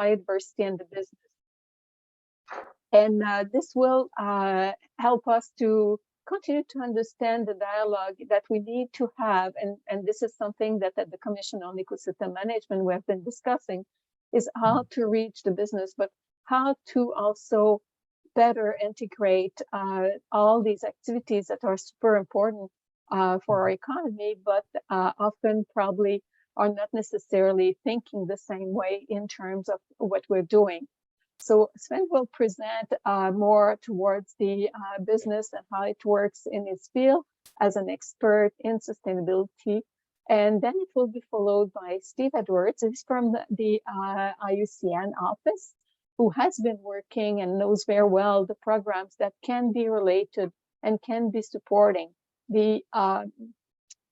biodiversity and the business. And this will help us to continue to understand the dialogue that we need to have. And this is something that at the Commission on Ecosystem Management we have been discussing, is how to reach the business, but how to also better integrate all these activities that are super important for our economy, but often probably are not necessarily thinking the same way in terms of what we're doing. So Sven will present more towards the business and how it works in his field as an expert in sustainability. And then it will be followed by Steve Edwards. He's from the IUCN office, who has been working and knows very well the programs that can be related and can be supporting the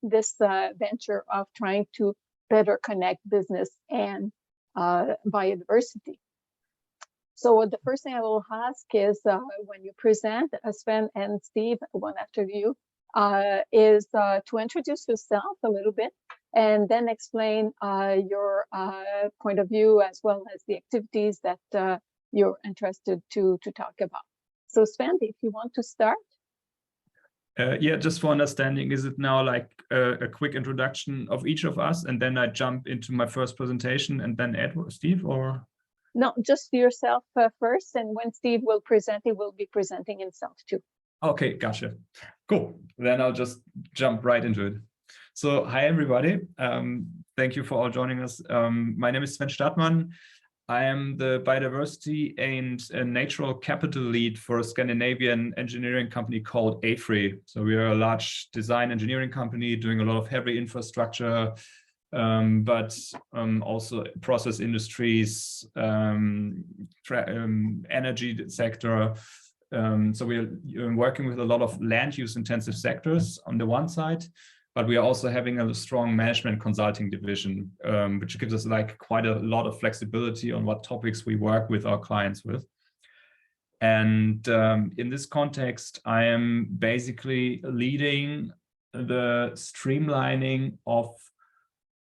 this venture of trying to better connect business and biodiversity. So the first thing I will ask is when you present, Sven and Steve, one after you, is to introduce yourself a little bit and then explain your point of view as well as the activities that you're interested to talk about. So Sven, if you want to start. Yeah, just for understanding, is it now like a quick introduction of each of us and then I jump into my first presentation and then Steve, or? No, just yourself first, and when Steve will present, he will be presenting himself too. Okay, gotcha. Cool. Then I'll just jump right into it. So, hi everybody. Thank you for all joining us. My name is Sven Stadtmann. I am the Biodiversity and Natural Capital Lead for a Scandinavian engineering company called AFRY. So we are a large design engineering company doing a lot of heavy infrastructure, but also process industries, energy sector. So we are working with a lot of land use intensive sectors on the one side, but we are also having a strong management consulting division, which gives us like quite a lot of flexibility on what topics we work with our clients with. And in this context, I am basically leading the streamlining of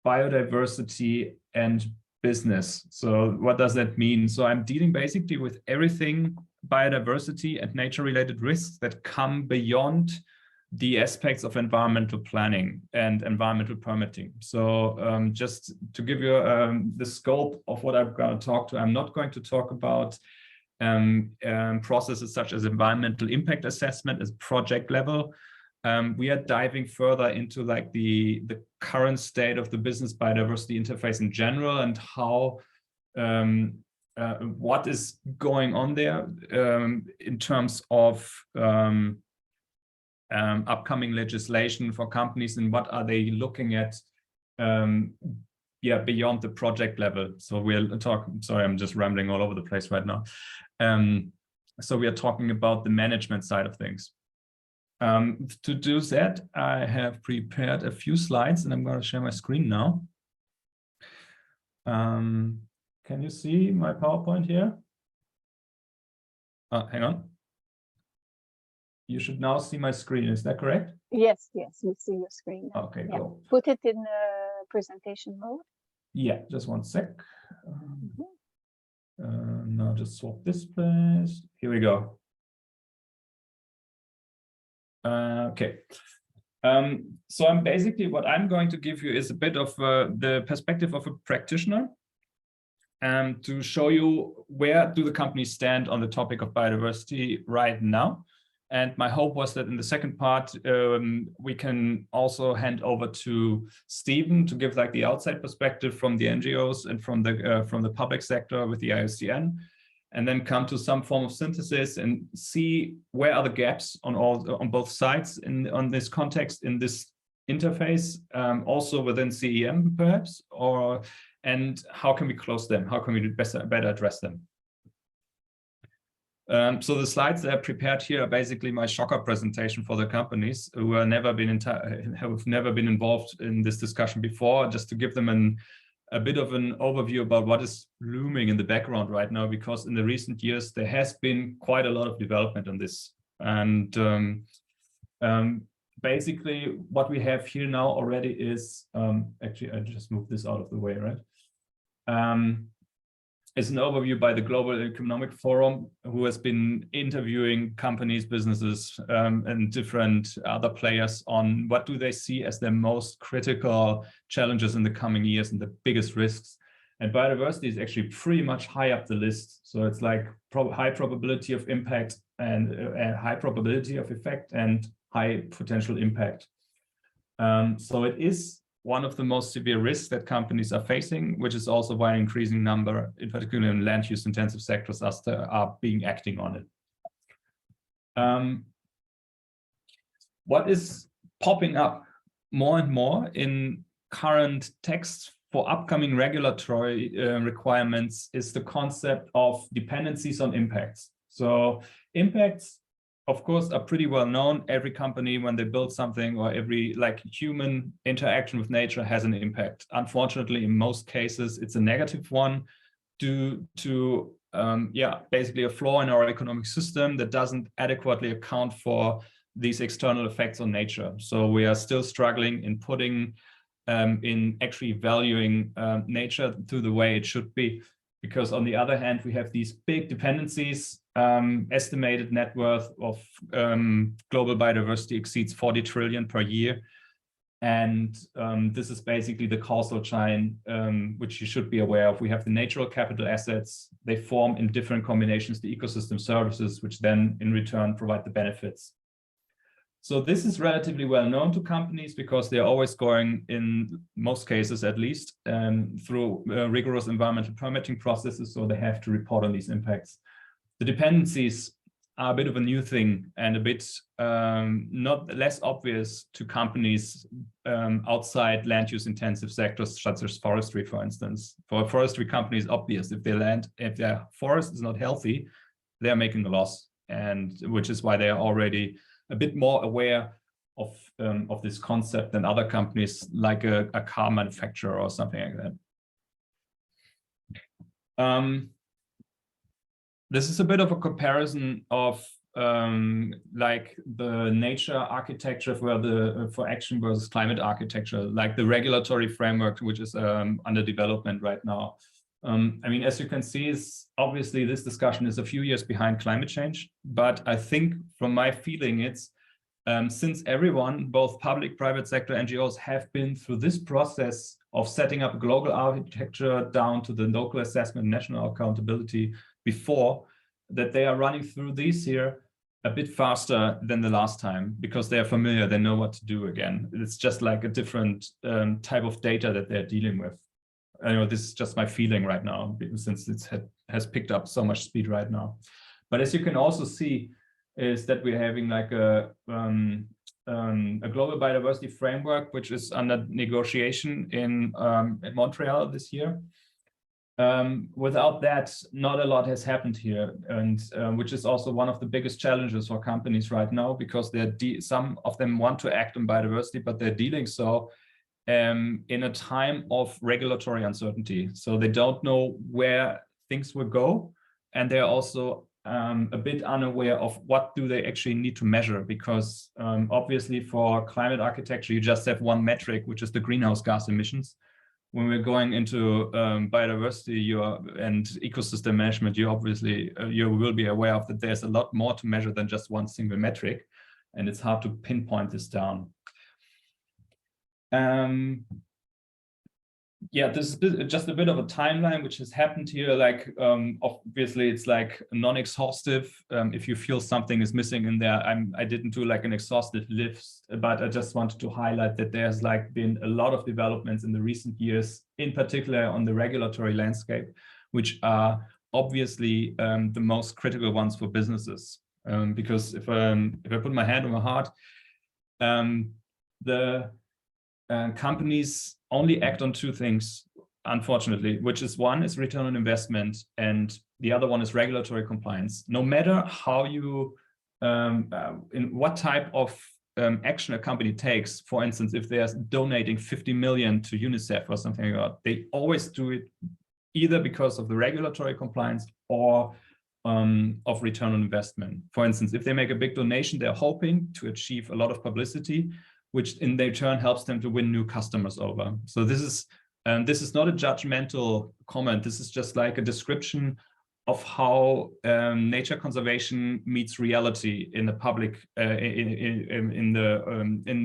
biodiversity and business. So what does that mean? So I'm dealing basically with everything biodiversity and nature related risks that come beyond the aspects of environmental planning and environmental permitting. So just to give you the scope of what I'm going to talk to, I'm not going to talk about processes such as environmental impact assessment as project level. We are diving further into like the current state of the business biodiversity interface in general and how what is going on there in terms of upcoming legislation for companies and what are they looking at beyond the project level. So we'll talk, sorry, I'm just rambling all over the place right now. So we are talking about the management side of things. To do that, I have prepared a few slides and I'm going to share my screen now. Can you see my PowerPoint here? Hang on. You should now see my screen, is that correct? Yes, yes, we see your screen now. Okay, yeah. cool. Put it in presentation mode. Yeah, just one sec. Now just swap this place. Here we go. Okay. So I'm basically, what I'm going to give you is a bit of the perspective of a practitioner to show you where do the companies stand on the topic of biodiversity right now. And my hope was that in the second part, we can also hand over to Stephen to give like the outside perspective from the NGOs and from the public sector with the IUCN, and then come to some form of synthesis and see where are the gaps on both sides on this context, in this interface, also within CEM perhaps, and how can we close them? How can we better address them? So the slides that I prepared here are basically my shocker presentation for the companies who have never been involved in this discussion before, just to give them a bit of an overview about what is looming in the background right now, because in the recent years there has been quite a lot of development on this. And basically what we have here now already is, actually I just moved this out of the way, right? is an overview by the Global Economic Forum, who has been interviewing companies, businesses, and different other players on what do they see as their most critical challenges in the coming years and the biggest risks. And biodiversity is actually pretty much high up the list. So it's like high probability of impact and high probability of effect and high potential impact. So it is one of the most severe risks that companies are facing, which is also why an increasing number, in particular in land use intensive sectors, are acting on it. What is popping up more and more in current texts for upcoming regulatory requirements is the concept of dependencies on impacts. So impacts, of course, are pretty well known. Every company, when they build something, or every human interaction with nature has an impact. Unfortunately, in most cases, it's a negative one due to basically a flaw in our economic system that doesn't adequately account for these external effects on nature. So we are still struggling in putting in actually valuing nature to the way it should be. Because on the other hand, we have these big dependencies. Estimated net worth of global biodiversity exceeds 40 trillion per year. And this is basically the causal chain, which you should be aware of. We have the natural capital assets. They form in different combinations the ecosystem services, which then in return provide the benefits. So this is relatively well known to companies because they're always going, in most cases at least, through rigorous environmental permitting processes, so they have to report on these impacts. The dependencies are a bit of a new thing and a bit not less obvious to companies outside land use intensive sectors such as forestry, for instance. For a forestry company, it's obvious if their forest is not healthy, they are making a loss, and which is why they are already a bit more aware of this concept than other companies like a car manufacturer or something like that. This is a bit of a comparison of like the nature architecture for action versus climate architecture, like the regulatory framework, which is under development right now. I mean, as you can see, obviously this discussion is a few years behind climate change, but I think from my feeling, it's since everyone, both public, private sector, NGOs, have been through this process of setting up global architecture down to the local assessment, national accountability before, that they are running through these here a bit faster than the last time because they are familiar, they know what to do again. It's just like a different type of data that they're dealing with. I know this is just my feeling right now, since it has picked up so much speed right now. But as you can also see, is that we're having like a global biodiversity framework, which is under negotiation in Montreal this year. Without that, not a lot has happened here, and which is also one of the biggest challenges for companies right now, because some of them want to act on biodiversity, but they're dealing so in a time of regulatory uncertainty. So they don't know where things will go, and they're also a bit unaware of what do they actually need to measure, because obviously for climate architecture, you just have one metric, which is the greenhouse gas emissions. When we're going into biodiversity and ecosystem management, you obviously you will be aware of that there's a lot more to measure than just one single metric, and it's hard to pinpoint this down. Yeah, this is just a bit of a timeline which has happened here. Like obviously it's like non-exhaustive. If you feel something is missing in there, I didn't do like an exhaustive list, but I just wanted to highlight that there's like been a lot of developments in the recent years, in particular on the regulatory landscape, which are obviously the most critical ones for businesses. Because if I put my hand on my heart, the companies only act on two things, unfortunately, which is one is return on investment, and the other one is regulatory compliance. No matter how you, in what type of action a company takes, for instance, if they are donating 50 million to UNICEF or something like that, they always do it either because of the regulatory compliance or of return on investment. For instance, if they make a big donation, they're hoping to achieve a lot of publicity, which in their turn helps them to win new customers over. So this is this is not a judgmental comment. This is just like a description of how nature conservation meets reality in the public, in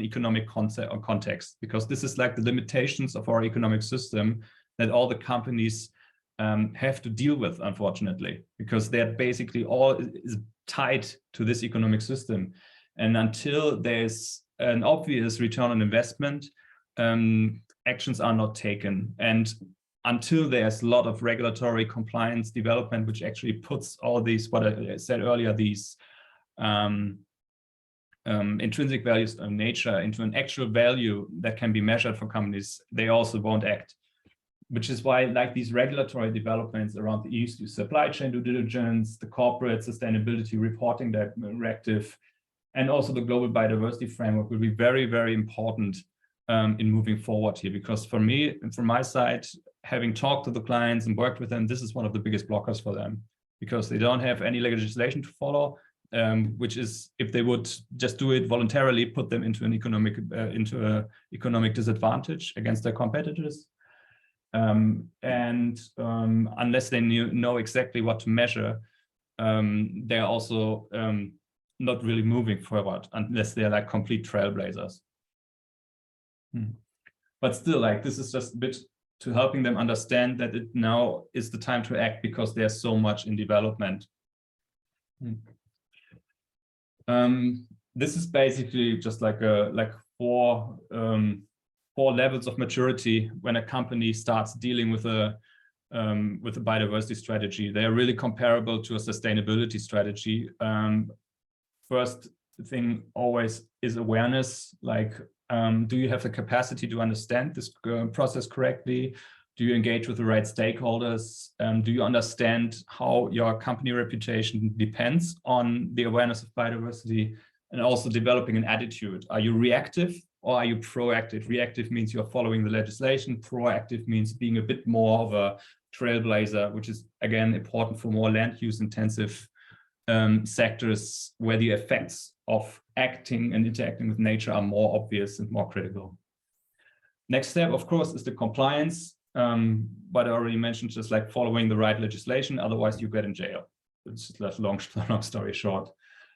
economic context, because this is like the limitations of our economic system that all the companies have to deal with, unfortunately, because they're basically all is tied to this economic system. And until there's an obvious return on investment, actions are not taken. And until there's a lot of regulatory compliance development, which actually puts all these, what I said earlier, these intrinsic values of nature into an actual value that can be measured for companies, they also won't act. Which is why, like, these regulatory developments around the EU supply chain due diligence, the corporate sustainability reporting directive, and also the global biodiversity framework will be very, very important in moving forward here. Because for me, and from my side, having talked to the clients and worked with them, this is one of the biggest blockers for them, because they don't have any legislation to follow, which is, if they would just do it voluntarily, put them into an economic disadvantage against their competitors. Unless they know exactly what to measure, they're also not really moving forward unless they're like complete trailblazers. But still, like, this is just a bit to helping them understand that it now is the time to act, because there's so much in development. This is basically just like four levels of maturity when a company starts dealing with a biodiversity strategy. They are really comparable to a sustainability strategy. First thing always is awareness. Like, do you have the capacity to understand this process correctly? Do you engage with the right stakeholders? Do you understand how your company reputation depends on the awareness of biodiversity? And also developing an attitude. Are you reactive or are you proactive? Reactive means you're following the legislation. Proactive means being a bit more of a trailblazer, which is, again, important for more land use intensive sectors where the effects of acting and interacting with nature are more obvious and more critical. Next step, of course, is the compliance. But I already mentioned, just like following the right legislation, otherwise you get in jail. It's just a long story short.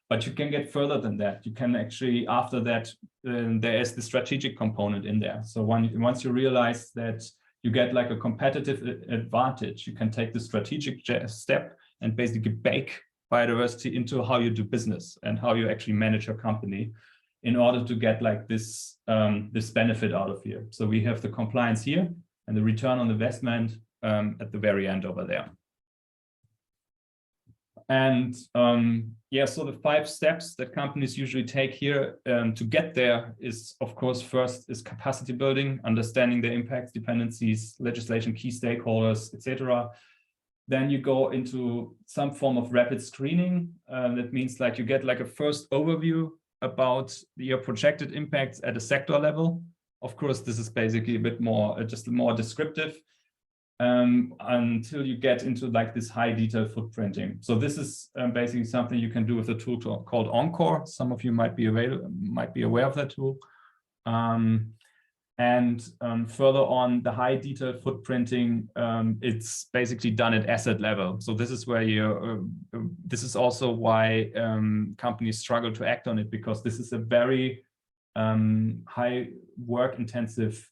But you can get further than that. You can actually, after that, there is the strategic component in there. So once you realize that you get like a competitive advantage, you can take the strategic step and basically bake biodiversity into how you do business and how you actually manage your company in order to get like this, this benefit out of here. So we have the compliance here and the return on investment at the very end over there. And yeah, so the 5 steps that companies usually take here to get there is, of course, first is capacity building, understanding the impacts, dependencies, legislation, key stakeholders, etc. Then you go into some form of rapid screening. That means like you get like a first overview about your projected impacts at a sector level. Of course, this is basically a bit more, just more descriptive. Until you get into like this high detail footprinting. So this is basically something you can do with a tool called Encore. Some of you might be aware of that tool. Further on, the high detail footprinting, it's basically done at asset level. So this is where this is also why companies struggle to act on it, because this is a very high work intensive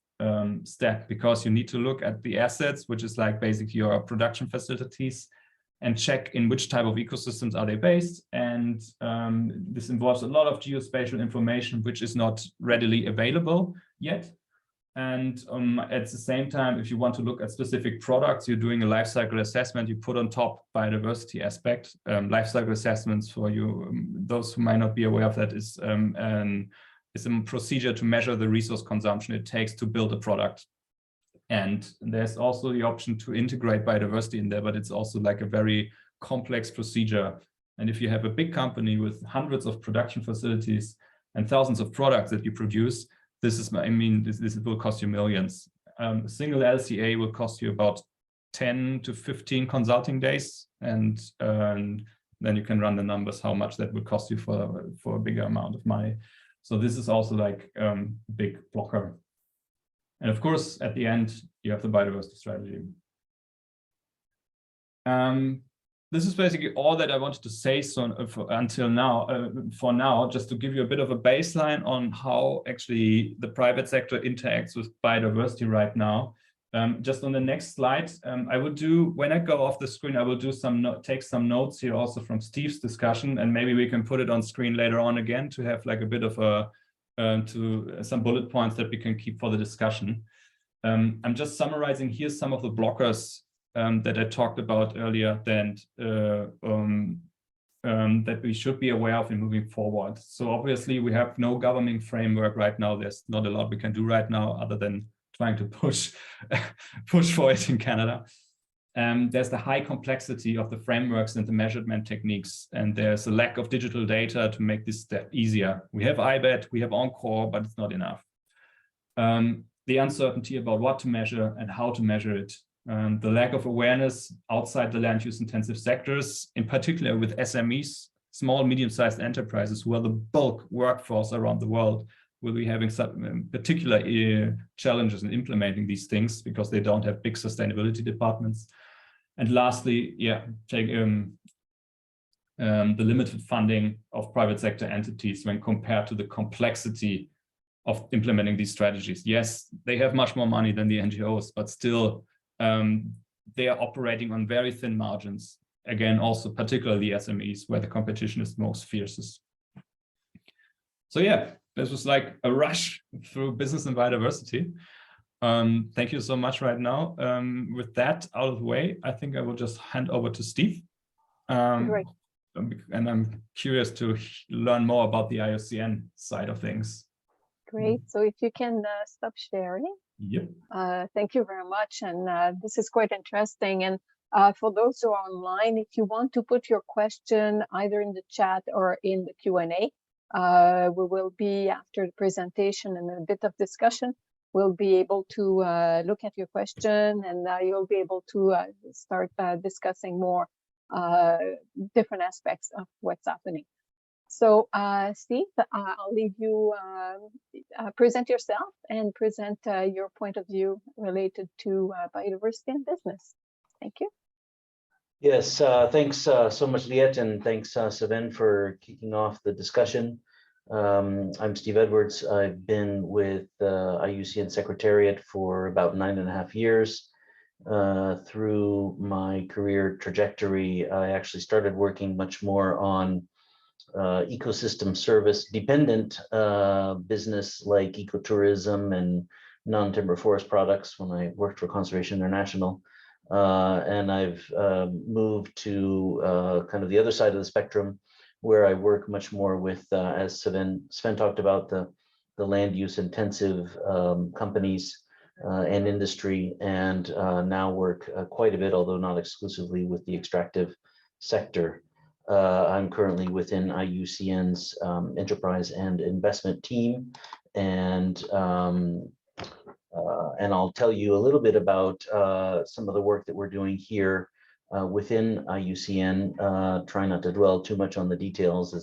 step, because you need to look at the assets, which is like basically your production facilities, and check in which type of ecosystems are they based. And this involves a lot of geospatial information, which is not readily available yet. And at the same time, if you want to look at specific products, you're doing a life cycle assessment, you put on top biodiversity aspect. Life cycle assessments, for you, those who might not be aware of that, is a procedure to measure the resource consumption it takes to build a product. And there's also the option to integrate biodiversity in there, but it's also like a very complex procedure. And if you have a big company with hundreds of production facilities and thousands of products that you produce, this is, I mean, this will cost you millions. A single LCA will cost you about 10 to 15 consulting days. And then you can run the numbers, how much that would cost you for a bigger amount of money. So this is also like a big blocker. And of course, at the end, you have the biodiversity strategy. This is basically all that I wanted to say until now, for now, just to give you a bit of a baseline on how actually the private sector interacts with biodiversity right now. Just on the next slide, I will do, when I go off the screen, I will do take some notes here also from Steve's discussion, and maybe we can put it on screen later on again to have like a bit of some bullet points that we can keep for the discussion. I'm just summarizing here some of the blockers that I talked about earlier that we should be aware of in moving forward. So obviously we have no governing framework right now. There's not a lot we can do right now other than trying to push for it in Canada. There's the high complexity of the frameworks and the measurement techniques, and there's a lack of digital data to make this step easier. We have IBET, we have Encore, but it's not enough. The uncertainty about what to measure and how to measure it. The lack of awareness outside the land use intensive sectors, in particular with SMEs, small, medium-sized enterprises who are the bulk workforce around the world, will be having some particular challenges in implementing these things because they don't have big sustainability departments. And lastly, the limited funding of private sector entities when compared to the complexity of implementing these strategies. Yes, they have much more money than the NGOs, but still they are operating on very thin margins. Again, also particularly SMEs where the competition is most fiercest. So yeah, this was like a rush through business and biodiversity. Thank you so much right now. With that out of the way, I think I will just hand over to Steve. Great. And I'm curious to learn more about the IUCN side of things. Great. So if you can stop sharing. Yep. Thank you very much. And this is quite interesting. And for those who are online, if you want to put your question either in the chat or in the Q&A, we will be, after the presentation and a bit of discussion, we'll be able to look at your question, and you'll be able to start discussing more different aspects of what's happening. So Steve, I'll leave you present yourself and present your point of view related to biodiversity and business. Thank you. Yes, thanks so much, Liet, and thanks, Sven, for kicking off the discussion. I'm Steve Edwards. I've been with IUCN Secretariat for about 9.5 years. Through my career trajectory, I actually started working much more on ecosystem service dependent business like ecotourism and non-timber forest products when I worked for Conservation International. And I've moved to kind of the other side of the spectrum, where I work much more with, as Sven talked about, the land use intensive companies and industry, and now work quite a bit, although not exclusively, with the extractive sector. I'm currently within IUCN's enterprise and investment team, and I'll tell you a little bit about some of the work that we're doing here within IUCN. Try not to dwell too much on the details,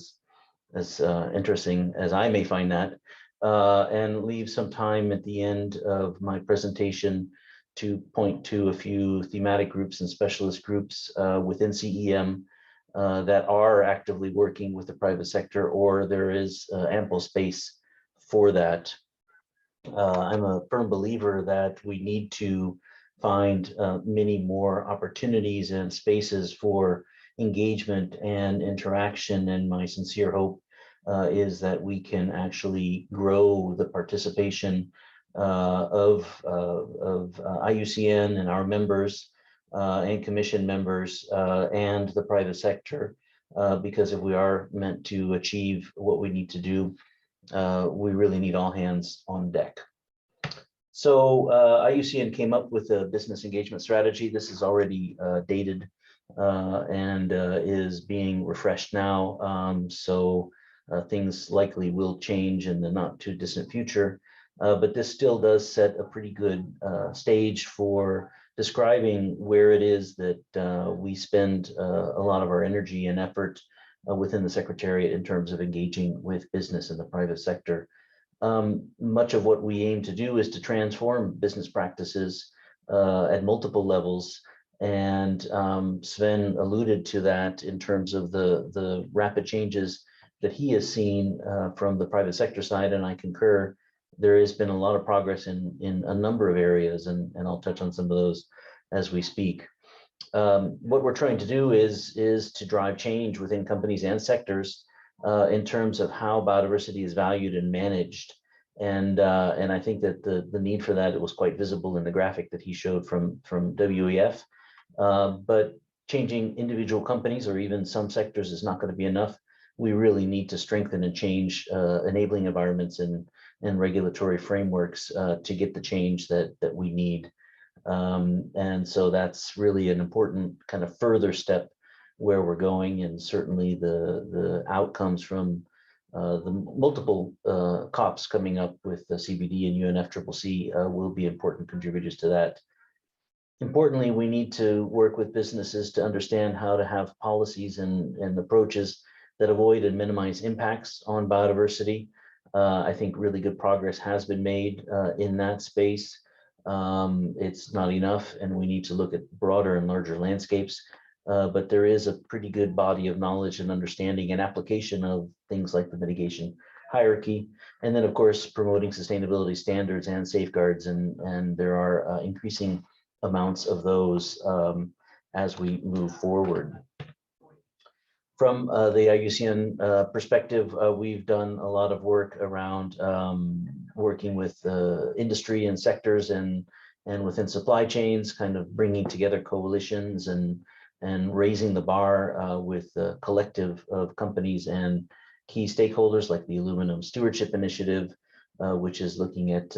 as interesting as I may find that, and leave some time at the end of my presentation to point to a few thematic groups and specialist groups within CEM that are actively working with the private sector, or there is ample space for that. I'm a firm believer that we need to find many more opportunities and spaces for engagement and interaction, and my sincere hope is that we can actually grow the participation of IUCN and our members and commission members and the private sector, because if we are meant to achieve what we need to do, we really need all hands on deck. So IUCN came up with a business engagement strategy. This is already dated and is being refreshed now. So things likely will change in the not too distant future. But this still does set a pretty good stage for describing where it is that we spend a lot of our energy and effort within the Secretariat in terms of engaging with business in the private sector. Much of what we aim to do is to transform business practices at multiple levels. And Sven alluded to that in terms of the rapid changes that he has seen from the private sector side, and I concur. There has been a lot of progress in a number of areas, and I'll touch on some of those as we speak. What we're trying to do is to drive change within companies and sectors in terms of how biodiversity is valued and managed. And I think that the need for that, it was quite visible in the graphic that he showed from WEF. But changing individual companies or even some sectors is not going to be enough. We really need to strengthen and change enabling environments and regulatory frameworks to get the change that we need. And so that's really an important kind of further step where we're going, and certainly the outcomes from the multiple COPs coming up with the CBD and UNFCCC will be important contributors to that. Importantly, we need to work with businesses to understand how to have policies and approaches that avoid and minimize impacts on biodiversity. I think really good progress has been made in that space. It's not enough, and we need to look at broader and larger landscapes. But there is a pretty good body of knowledge and understanding and application of things like the mitigation hierarchy. And then, of course, promoting sustainability standards and safeguards. And there are increasing amounts of those as we move forward. From the IUCN perspective, we've done a lot of work around working with industry and sectors and within supply chains, kind of bringing together coalitions and raising the bar with a collective of companies and key stakeholders like the Aluminum Stewardship Initiative, which is looking at,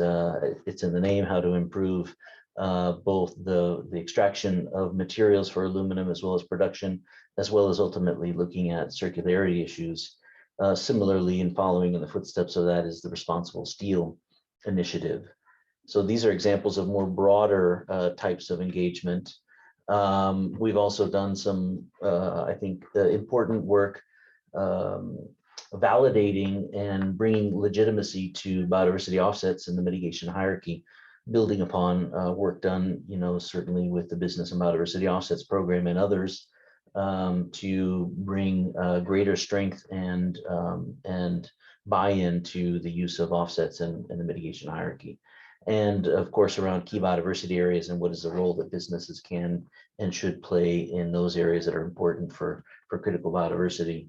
it's in the name, how to improve both the extraction of materials for aluminum as well as production, as well as ultimately looking at circularity issues. Similarly, in following in the footsteps of that is the Responsible Steel Initiative. So these are examples of more broader types of engagement. We've also done some, I think, important work validating and bringing legitimacy to biodiversity offsets in the mitigation hierarchy, building upon work done, certainly with the Business and Biodiversity Offsets Program and others, to bring greater strength and buy-in to the use of offsets in the mitigation hierarchy. And of course, around key biodiversity areas and what is the role that businesses can and should play in those areas that are important for critical biodiversity.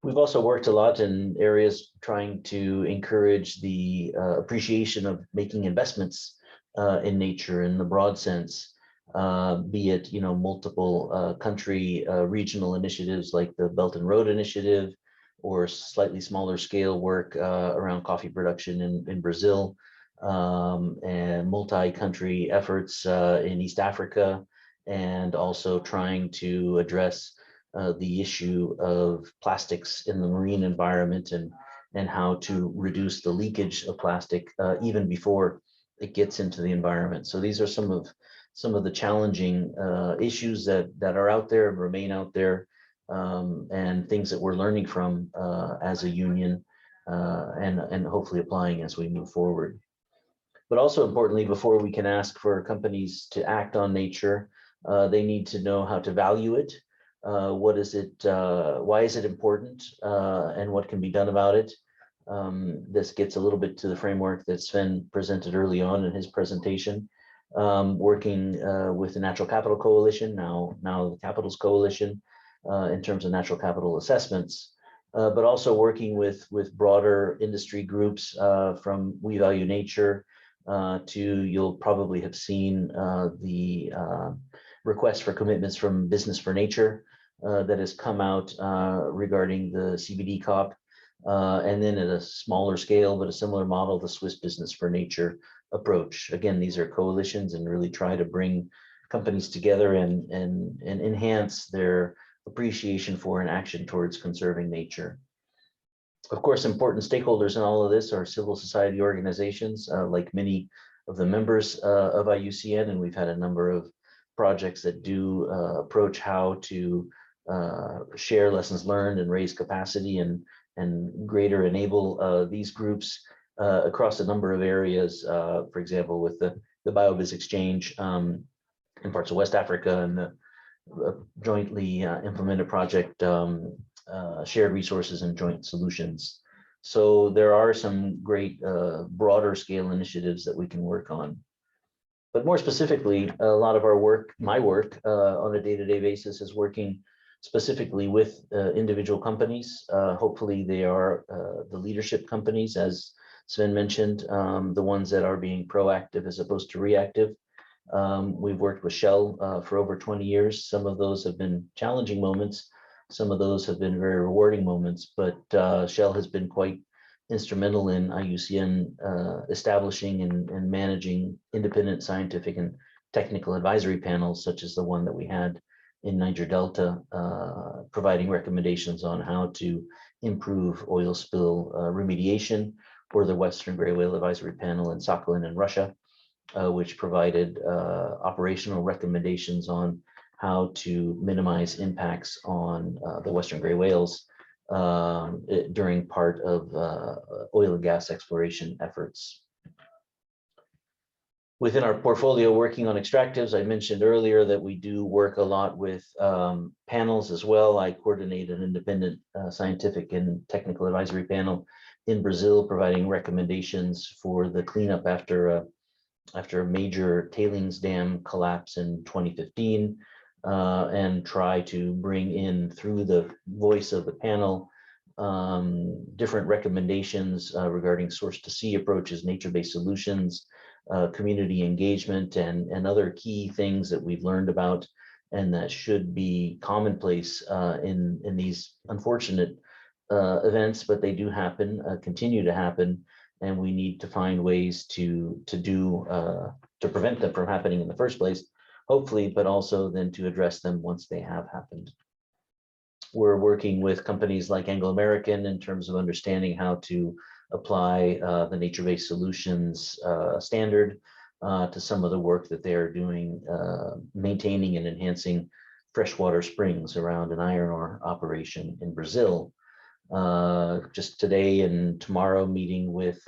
We've also worked a lot in areas trying to encourage the appreciation of making investments in nature in the broad sense, be it multiple country regional initiatives like the Belt and Road Initiative, or slightly smaller scale work around coffee production in Brazil, and multi-country efforts in East Africa, and also trying to address the issue of plastics in the marine environment and how to reduce the leakage of plastic even before it gets into the environment. So these are some of the challenging issues that are out there and remain out there, and things that we're learning from as a union and hopefully applying as we move forward. But also importantly, before we can ask for companies to act on nature, they need to know how to value it. What is it? Why is it important? And what can be done about it? This gets a little bit to the framework that Sven presented early on in his presentation, working with the Natural Capital Coalition, now the Capitals Coalition, in terms of natural capital assessments, but also working with broader industry groups from We Value Nature to, you'll probably have seen the request for commitments from Business for Nature that has come out regarding the CBD COP, and then at a smaller scale, but a similar model, the Swiss Business for Nature approach. Again, these are coalitions and really try to bring companies together and enhance their appreciation for and action towards conserving nature. Of course, important stakeholders in all of this are civil society organizations, like many of the members of IUCN, and we've had a number of projects that do approach how to share lessons learned and raise capacity and greater enable these groups across a number of areas, for example, with the the BioBiz Exchange in parts of West Africa, and the jointly implemented project, Shared Resources and Joint Solutions. So there are some great broader scale initiatives that we can work on. But more specifically, a lot of our work, my work on a day-to-day basis, is working specifically with individual companies. Hopefully they are the leadership companies, as Sven mentioned, the ones that are being proactive as opposed to reactive. We've worked with Shell for over 20 years. Some of those have been challenging moments. Some of those have been very rewarding moments, but Shell has been quite instrumental in IUCN establishing and managing independent scientific and technical advisory panels, such as the one that we had in Niger Delta, providing recommendations on how to improve oil spill remediation, or the Western Gray Whale Advisory Panel in Sakhalin in Russia, which provided operational recommendations on how to minimize impacts on the Western gray whales during part of oil and gas exploration efforts. Within our portfolio working on extractives, I mentioned earlier that we do work a lot with panels as well. I coordinate an independent scientific and technical advisory panel in Brazil, providing recommendations for the cleanup after a major tailings dam collapse in 2015, and try to bring in, through the voice of the panel, different recommendations regarding source-to-sea approaches, nature-based solutions, community engagement, and other key things that we've learned about and that should be commonplace in these unfortunate events, but they do happen, continue to happen, and we need to find ways to prevent them from happening in the first place, hopefully, but also then to address them once they have happened. We're working with companies like Anglo American in terms of understanding how to apply the nature-based solutions standard to some of the work that they are doing, maintaining and enhancing freshwater springs around an iron ore operation in Brazil. Just today and tomorrow, meeting with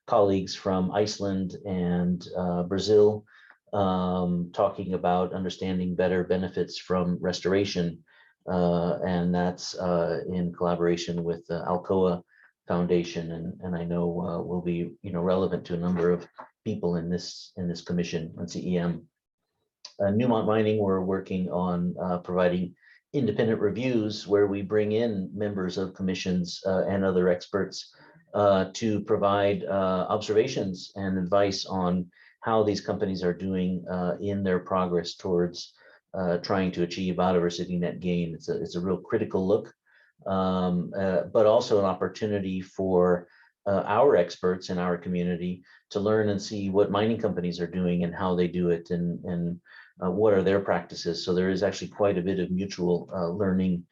colleagues from Iceland and Brazil, talking about understanding better benefits from restoration, and that's in collaboration with the Alcoa Foundation, and I know will be relevant to a number of people in this commission on CEM. Newmont Mining, we're working on providing independent reviews where we bring in members of commissions and other experts to provide observations and advice on how these companies are doing in their progress towards trying to achieve biodiversity net gain. It's a real critical look, but also an opportunity for our experts in our community to learn and see what mining companies are doing and how they do it, and what are their practices. So there is actually quite a bit of mutual learning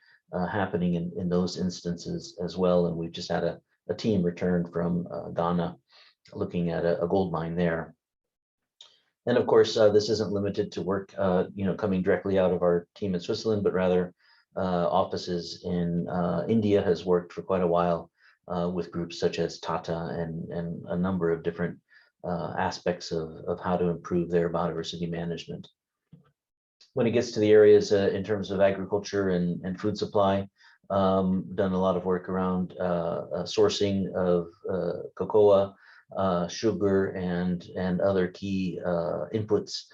happening in those instances as well. And we've just had a team return from Ghana looking at a gold mine there. And of course, this isn't limited to work coming directly out of our team in Switzerland, but rather offices in India has worked for quite a while with groups such as Tata and a number of different aspects of how to improve their biodiversity management. When it gets to the areas in terms of agriculture and food supply, done a lot of work around sourcing of cocoa, sugar, and other key inputs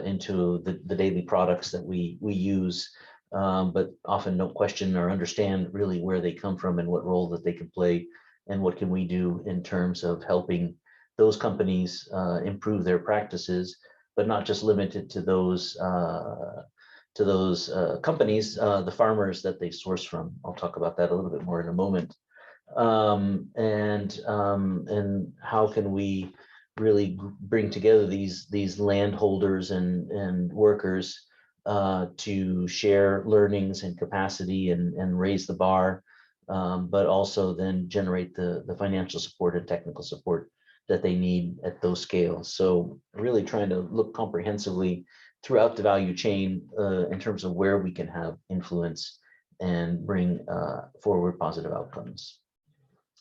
into the daily products that we use, but often don't question or understand really where they come from and what role that they can play, and what can we do in terms of helping those companies improve their practices, but not just limited to those companies, the farmers that they source from. I'll talk about that a little bit more in a moment. And how can we really bring together these landholders and workers to share learnings and capacity and raise the bar, but also then generate the financial support and technical support that they need at those scales. So really trying to look comprehensively throughout the value chain in terms of where we can have influence and bring forward positive outcomes.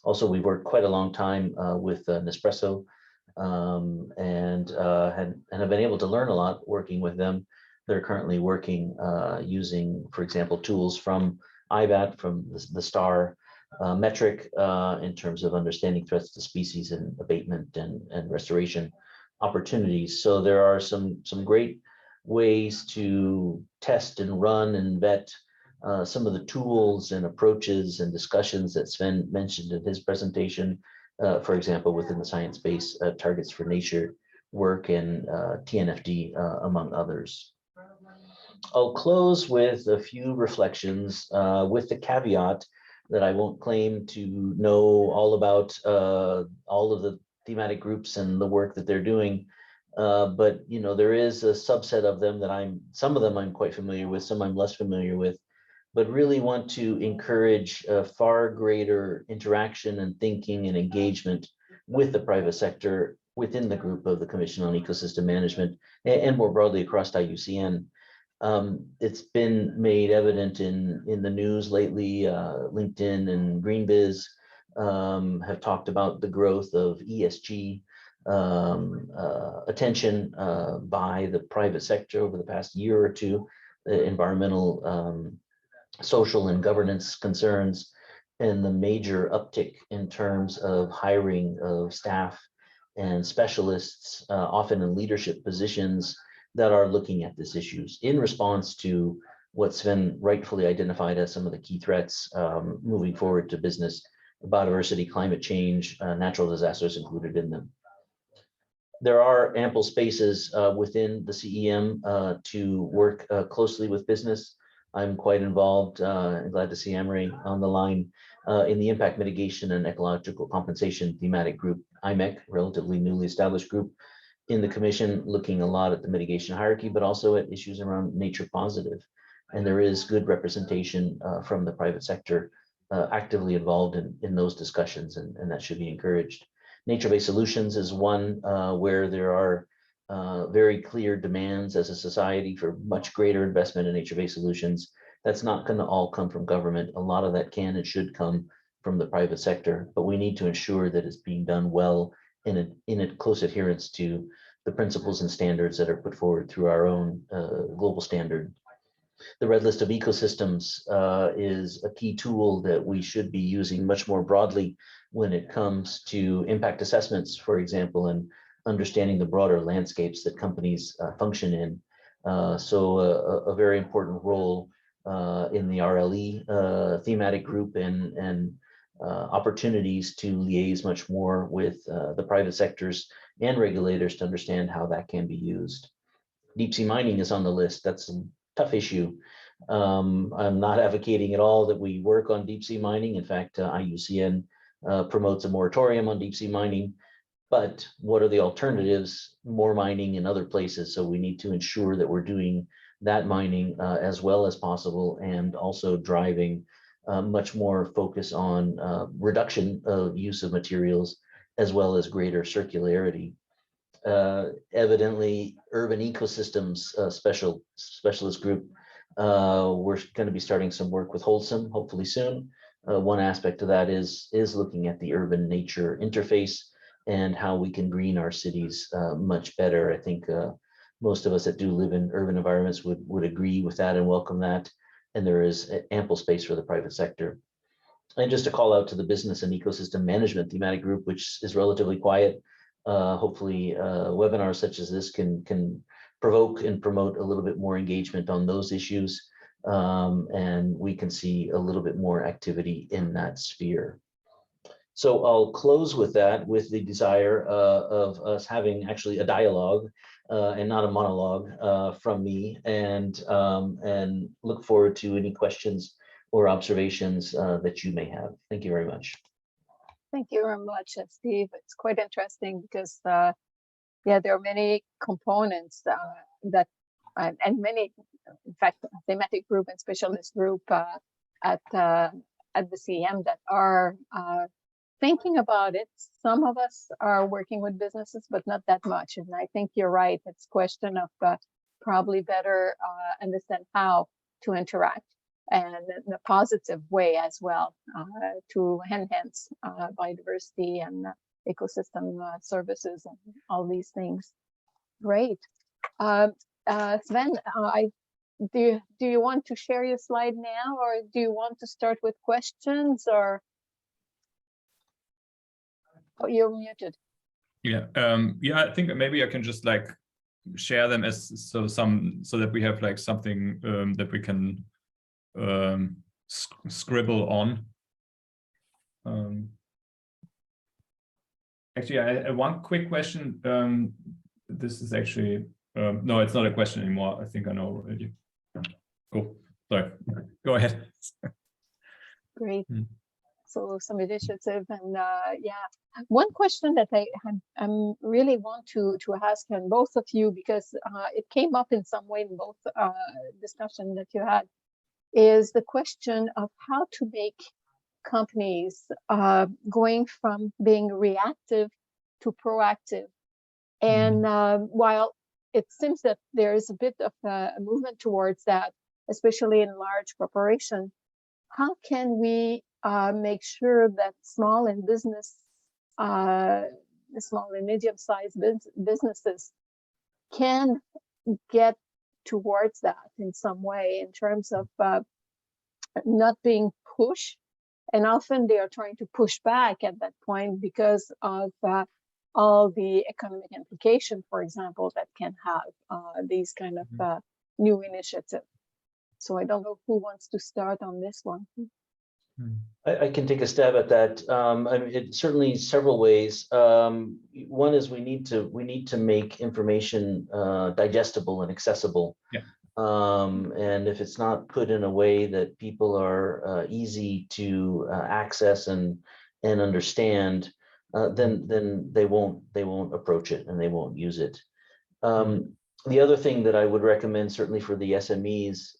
Also, we've worked quite a long time with Nespresso and have been able to learn a lot working with them. They're currently working using, for example, tools from IBAT, from the STAR metric in terms of understanding threats to species and abatement and restoration opportunities. So there are some great ways to test and run and vet some of the tools and approaches and discussions that Sven mentioned in his presentation, for example, within the science-based targets for nature work and TNFD, among others. I'll close with a few reflections with the caveat that I won't claim to know all about all of the thematic groups and the work that they're doing. But there is a subset of them that some of them I'm quite familiar with, some I'm less familiar with, but really want to encourage a far greater interaction and thinking and engagement with the private sector within the group of the Commission on Ecosystem Management and more broadly across IUCN. It's been made evident in the news lately. LinkedIn and GreenBiz have talked about the growth of ESG attention by the private sector over the past year or two, environmental, social and governance concerns, and the major uptick in terms of hiring of staff and specialists, often in leadership positions, that are looking at these issues in response to what Sven rightfully identified as some of the key threats moving forward to business: biodiversity, climate change, natural disasters included in them. There are ample spaces within the CEM to work closely with business. I'm quite involved, and glad to see Emery on the line, in the impact mitigation and ecological compensation thematic group, IMEC, relatively newly established group in the Commission, looking a lot at the mitigation hierarchy, but also at issues around nature positive. And there is good representation from the private sector actively involved in those discussions, and that should be encouraged. Nature-based solutions is one where there are very clear demands as a society for much greater investment in nature-based solutions. That's not going to all come from government. A lot of that can and should come from the private sector, but we need to ensure that it's being done well in a close adherence to the principles and standards that are put forward through our own global standard. The red list of ecosystems is a key tool that we should be using much more broadly when it comes to impact assessments, for example, and understanding the broader landscapes that companies function in. So a very important role in the RLE thematic group and opportunities to liaise much more with the private sectors and regulators to understand how that can be used. Deep sea mining is on the list. That's a tough issue. I'm not advocating at all that we work on deep sea mining. In fact, IUCN promotes a moratorium on deep sea mining. But what are the alternatives? More mining in other places. So we need to ensure that we're doing that mining as well as possible, and also driving much more focus on reduction of use of materials, as well as greater circularity. Evidently, urban ecosystems specialist group, we're going to be starting some work with Wholesome, hopefully soon. One aspect of that is looking at the urban nature interface and how we can green our cities much better. I think most of us that do live in urban environments would agree with that and welcome that. And there is ample space for the private sector. And just a call out to the business and ecosystem management thematic group, which is relatively quiet. Hopefully webinars such as this can provoke and promote a little bit more engagement on those issues. And we can see a little bit more activity in that sphere. So I'll close with that, with the desire of us having actually a dialogue and not a monologue from me, and look forward to any questions or observations that you may have. Thank you very much. Thank you very much, Steve. It's quite interesting because, yeah, there are many components that, and many, in fact, thematic group and specialist group at the CEM that are thinking about it. Some of us are working with businesses, but not that much. And I think you're right. It's a question of probably better understand how to interact, and in a positive way as well, to enhance biodiversity and ecosystem services and all these things. Great. Sven, do you want to share your slide now, or do you want to start with questions, or? Oh, you're muted. Yeah, yeah, I think maybe I can just like share them as so that we have like something that we can scribble on. Actually, I one quick question. This is actually no, it's not a question anymore. I think I know already. Cool. Sorry. Go ahead. Great. So some initiative, and yeah, one question that I'm really want to ask and both of you, because it came up in some way in both discussion that you had, is the question of how to make companies going from being reactive to proactive. And while it seems that there is a bit of a movement towards that, especially in large corporations, how can we make sure that small and medium-sized businesses can get towards that in some way, in terms of not being pushed? And often they are trying to push back at that point because of all the economic implication, for example, that can have these kind of new initiatives. So I don't know who wants to start on this one. I can take a stab at that. I mean, it certainly several ways. One is we need to make information digestible and accessible. Yeah. And if it's not put in a way that people are easy to access and understand, then they won't approach it and they won't use it. The other thing that I would recommend, certainly for the SMEs,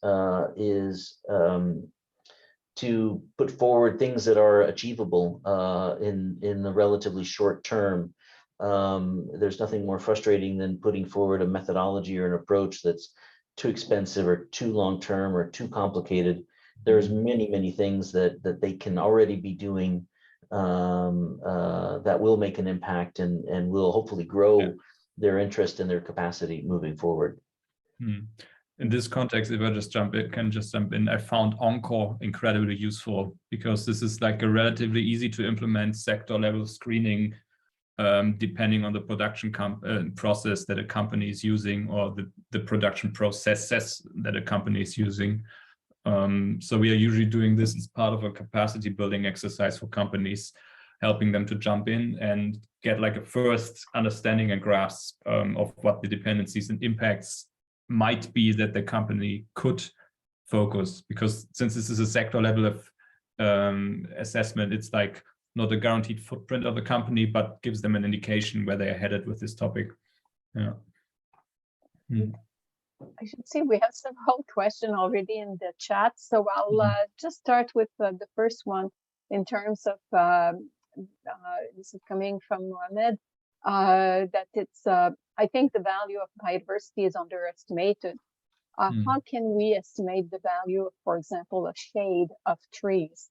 is to put forward things that are achievable in the relatively short term. There's nothing more frustrating than putting forward a methodology or an approach that's too expensive or too long term or too complicated. There's many things that they can already be doing that will make an impact and will hopefully grow their interest and their capacity moving forward. In this context, if I just jump in, I found Encore incredibly useful, because this is like a relatively easy to implement sector level screening, depending on the production process that a company is using, or the production processes that a company is using. So we are usually doing this as part of a capacity building exercise for companies, helping them to jump in and get like a first understanding and grasp of what the dependencies and impacts might be that the company could focus. Because since this is a sector level of assessment, it's like not a guaranteed footprint of the company, but gives them an indication where they're headed with this topic. Yeah. I should say we have several questions already in the chat, so I'll just start with the first one in terms of this is coming from Mohammed, that it's I think the value of biodiversity is underestimated. How can we estimate the value of, for example, a shade of trees?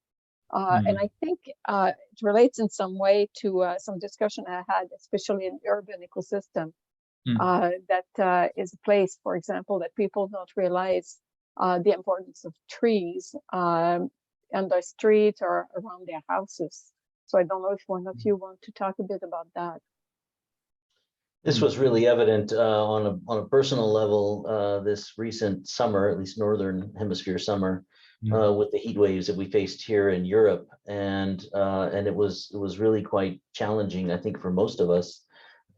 And I think it relates in some way to some discussion I had, especially in urban ecosystem. That is a place, for example, that people don't realize the importance of trees on the street or around their houses. So I don't know if one of you want to talk a bit about that. This was really evident on a personal level this recent summer, at least northern hemisphere summer, with the heat waves that we faced here in Europe, and it was really quite challenging, I think, for most of us.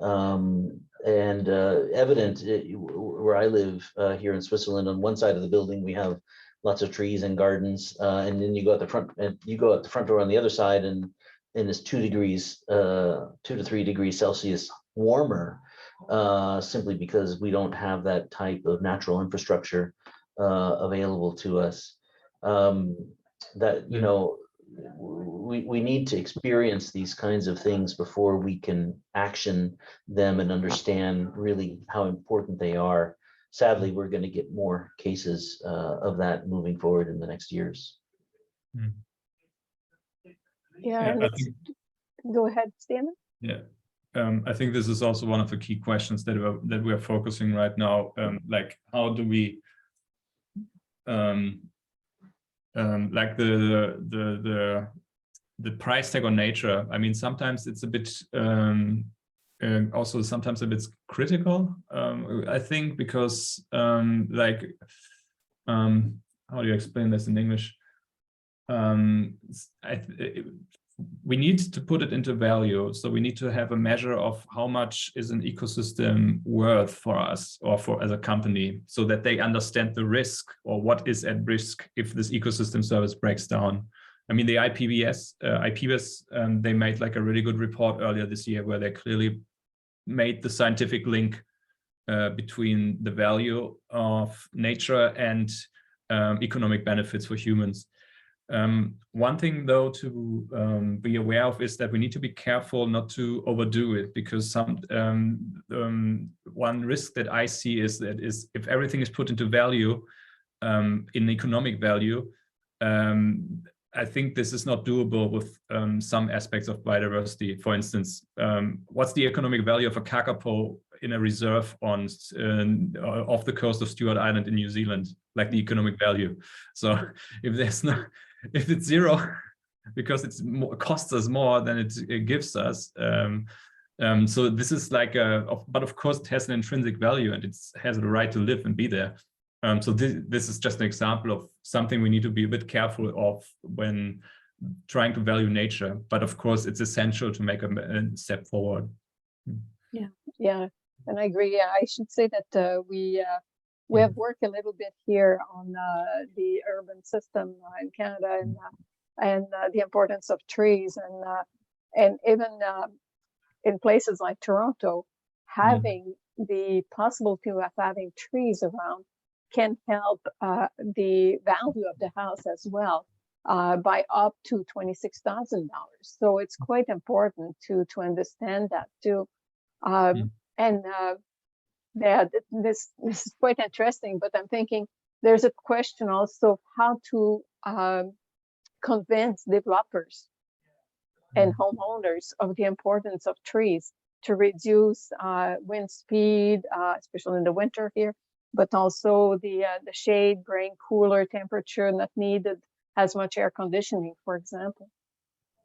And evident where I live here in Switzerland. On one side of the building, we have lots of trees and gardens, and then you go out the front, and you go out the front door on the other side, and it's 2 to 3 degrees Celsius warmer, simply because we don't have that type of natural infrastructure available to us. That, you know, we need to experience these kinds of things before we can action them and understand really how important they are. Sadly, we're going to get more cases of that moving forward in the next years. Yeah, go ahead, Stan. Yeah. I think this is also one of the key questions that we are focusing right now. Like, how do we like the price tag on nature? I mean, sometimes it's a bit also sometimes a bit critical. I think because like how do you explain this in English? We need to put it into value. So we need to have a measure of how much is an ecosystem worth for us or for as a company, so that they understand the risk or what is at risk if this ecosystem service breaks down. I mean, the IPBES, they made like a really good report earlier this year where they clearly made the scientific link between the value of nature and economic benefits for humans. One thing, though, to be aware of is that we need to be careful not to overdo it, because one risk that I see is that if everything is put into value, in economic value, I think this is not doable with some aspects of biodiversity. For instance, what's the economic value of a kakapo in a reserve on off the coast of Stewart Island in New Zealand, like the economic value? So if there's no, if it's zero, because it costs us more than it gives us. So this is like but of course it has an intrinsic value and it has the right to live and be there. So this is just an example of something we need to be a bit careful of when trying to value nature. But of course, it's essential to make a step forward. Yeah, and I agree. Yeah, I should say that we have worked a little bit here on the urban system in Canada and the importance of trees, and even in places like Toronto, having the possibility of having trees around can help the value of the house as well by up to $26,000. So it's quite important to understand that too. And yeah, this is quite interesting. But I'm thinking there's a question also of how to convince developers and homeowners of the importance of trees to reduce wind speed, especially in the winter here, but also the shade, bring cooler temperature, not needed as much air conditioning, for example.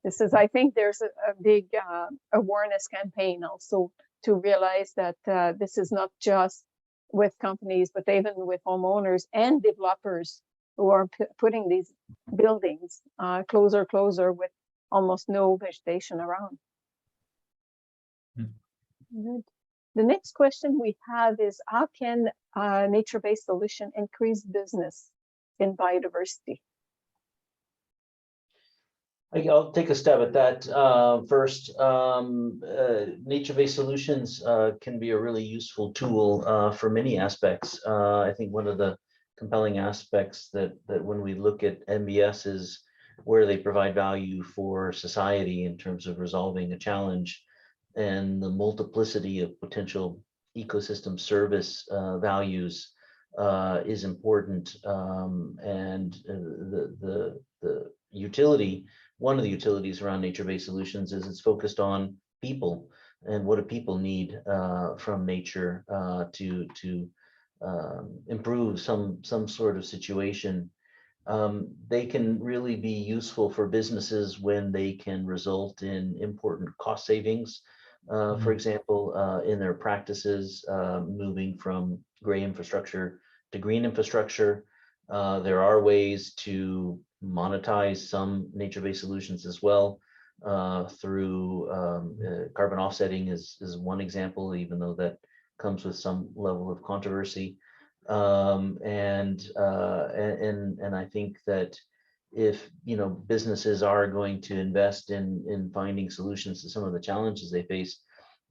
This is, I think there's a big awareness campaign also to realize that this is not just with companies, but even with homeowners and developers who are putting these buildings closer with almost no vegetation around. Good. The next question we have is, how can nature-based solution increase business in biodiversity? I'll take a stab at that. First, nature-based solutions can be a really useful tool for many aspects. I think one of the compelling aspects that when we look at NBS is where they provide value for society in terms of resolving a challenge, and the multiplicity of potential ecosystem service values is important. And the utility, one of the utilities around nature-based solutions is it's focused on people and what do people need from nature to improve some sort of situation. They can really be useful for businesses when they can result in important cost savings. For example, in their practices, moving from gray infrastructure to green infrastructure. There are ways to monetize some nature-based solutions as well through carbon offsetting is one example, even though that comes with some level of controversy. And I think that if businesses are going to invest in finding solutions to some of the challenges they face,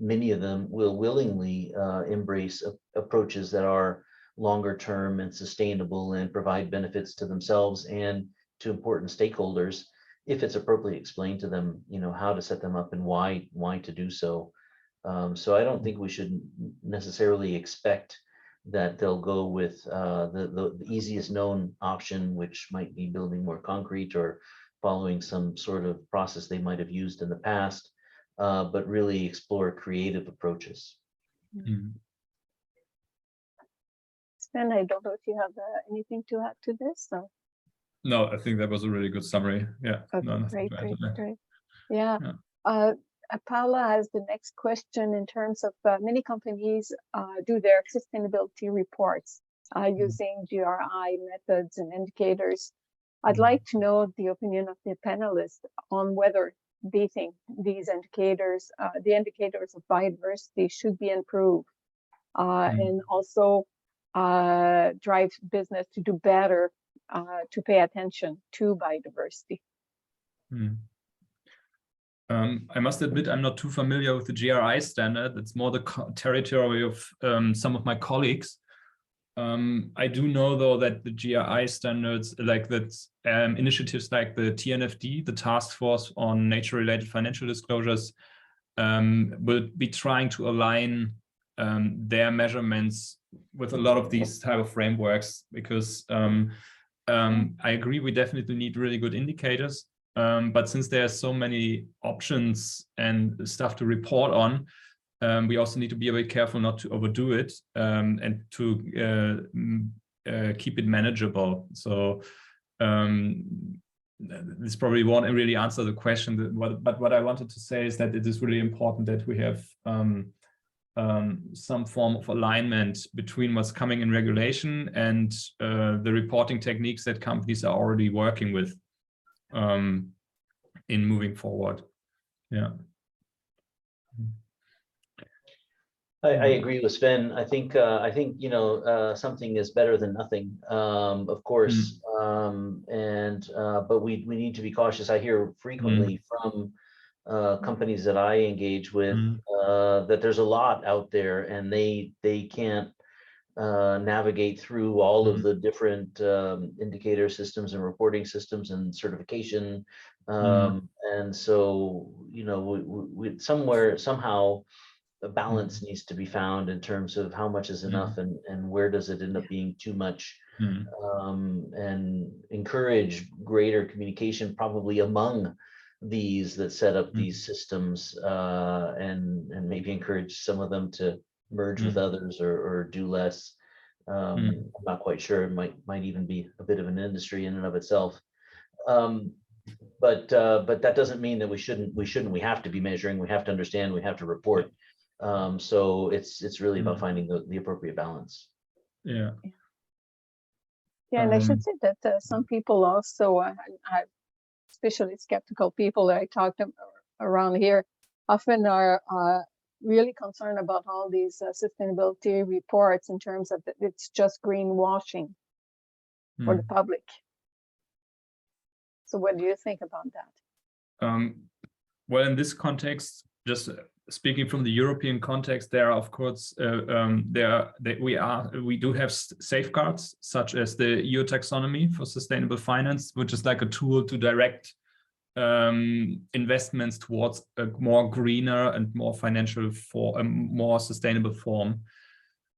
many of them will willingly embrace approaches that are longer term and sustainable and provide benefits to themselves and to important stakeholders if it's appropriately explained to them, how to set them up and why to do so. So I don't think we should necessarily expect that they'll go with the easiest known option, which might be building more concrete or following some sort of process they might have used in the past. but really explore creative approaches. Mm. Sven, I don't know if you have anything to add to this. So. No, I think that was a really good summary. Yeah. Okay, No, great. that. Yeah. Paula has the next question in terms of many companies do their sustainability reports using GRI methods and indicators. I'd like to know the opinion of the panelists on whether they think these indicators, the indicators of biodiversity, should be improved and also drive business to do better, to pay attention to biodiversity. I must admit, I'm not too familiar with the GRI standard. It's more the territory of some of my colleagues. I do know, though, that the GRI standards, like that, initiatives like the TNFD, the Task Force on Nature-Related Financial Disclosures, will be trying to align their measurements with a lot of these type of frameworks, because I agree we definitely need really good indicators. But since there are so many options and stuff to report on, we also need to be very careful not to overdo it and to keep it manageable. So this probably won't really answer the question, but what I wanted to say is that it is really important that we have some form of alignment between what's coming in regulation and the reporting techniques that companies are already working with in moving forward. Yeah. I agree with Sven. I think you know, something is better than nothing, of course. But we need to be cautious. I hear frequently from companies that I engage with that there's a lot out there, and they can't navigate through all of the different indicator systems and reporting systems and certification. And so, you know, we somehow a balance needs to be found in terms of how much is enough and where does it end up being too much, and encourage greater communication probably among these that set up these systems, and maybe encourage some of them to merge with others or do less. I'm not quite sure. It might even be a bit of an industry in and of itself. But that doesn't mean that we shouldn't. We have to be measuring. We have to understand. We have to report. So it's really about finding the appropriate balance. Yeah, and I should say that some people also, especially skeptical people that I talk to around here, often are really concerned about all these sustainability reports in terms of that it's just greenwashing for the public. So what do you think about that? Well, in this context, just speaking from the European context, there are, of course, we do have safeguards such as the EU taxonomy for sustainable finance, which is like a tool to direct investments towards a more greener and more more sustainable form.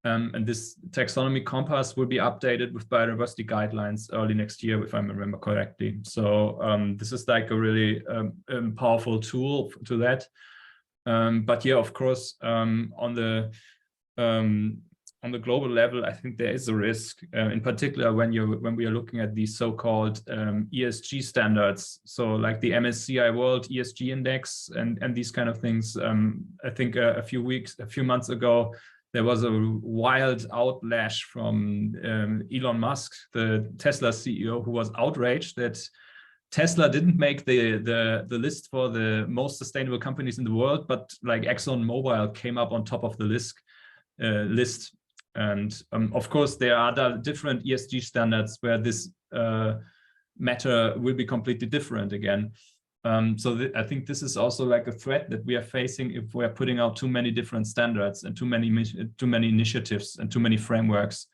And this taxonomy compass will be updated with biodiversity guidelines early next year, if I remember correctly. So this is like a really powerful tool to that. But yeah, of course, on the global level, I think there is a risk, in particular when we are looking at these so-called ESG standards. So like the MSCI World ESG Index and these kind of things. I think a few months ago, there was a wild outlash from Elon Musk, the Tesla CEO, who was outraged that Tesla didn't make the list for the most sustainable companies in the world, but like ExxonMobil came up on top of the list. And of course, there are other different ESG standards where this matter will be completely different again. So I think this is also like a threat that we are facing if we are putting out too many different standards and too many initiatives and too many frameworks.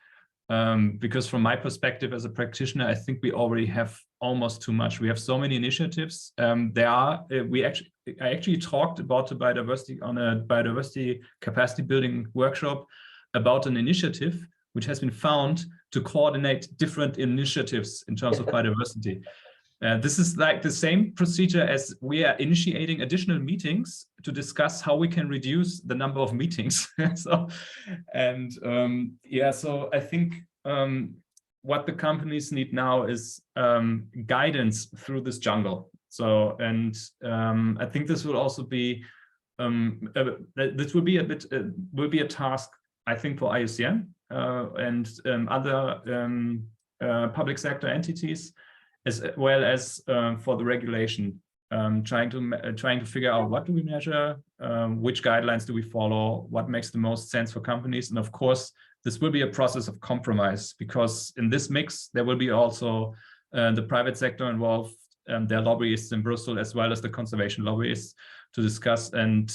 Because from my perspective as a practitioner, I think we already have almost too much. We have so many initiatives. I actually talked about the biodiversity on a biodiversity capacity building workshop about an initiative which has been found to coordinate different initiatives in terms of biodiversity. This is like the same procedure as we are initiating additional meetings to discuss how we can reduce the number of meetings. So, and yeah, so I think what the companies need now is guidance through this jungle. So, and I think this will also be this will be a bit will be a task, I think, for IUCN and other public sector entities, as well as for the regulation, trying to figure out what do we measure, which guidelines do we follow, what makes the most sense for companies, and of course this will be a process of compromise, because in this mix there will be also the private sector involved, their lobbyists in Brussels, as well as the conservation lobbyists, to discuss and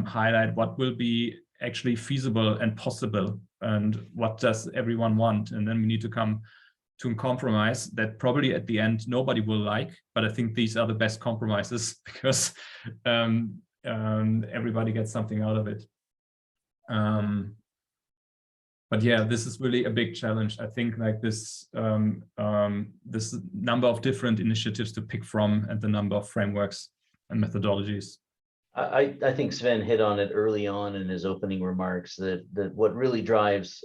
highlight what will be actually feasible and possible, and what does everyone want, and then we need to come to a compromise that probably at the end nobody will like, but I think these are the best compromises, because everybody gets something out of it. But yeah, this is really a big challenge. I think like this this number of different initiatives to pick from, and the number of frameworks and methodologies. I think Sven hit on it early on in his opening remarks, that what really drives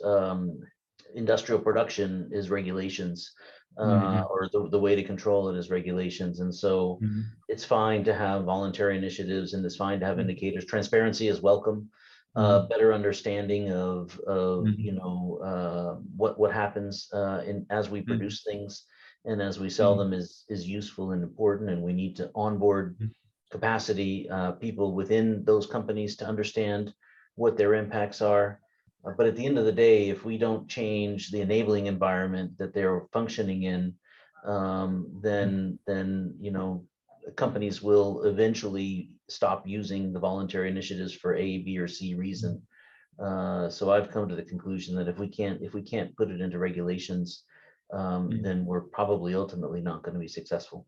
industrial production is regulations, or the way to control it is regulations. And so it's fine to have voluntary initiatives, and it's fine to have indicators. Transparency is welcome. Better understanding of you know, what happens as we produce things and as we sell them is useful and important, and we need to onboard capacity, people within those companies to understand what their impacts are. But at the end of the day, if we don't change the enabling environment that they're functioning in, then you know, companies will eventually stop using the voluntary initiatives for A, B, or C reason. So I've come to the conclusion that if we can't put it into regulations, then we're probably ultimately not going to be successful.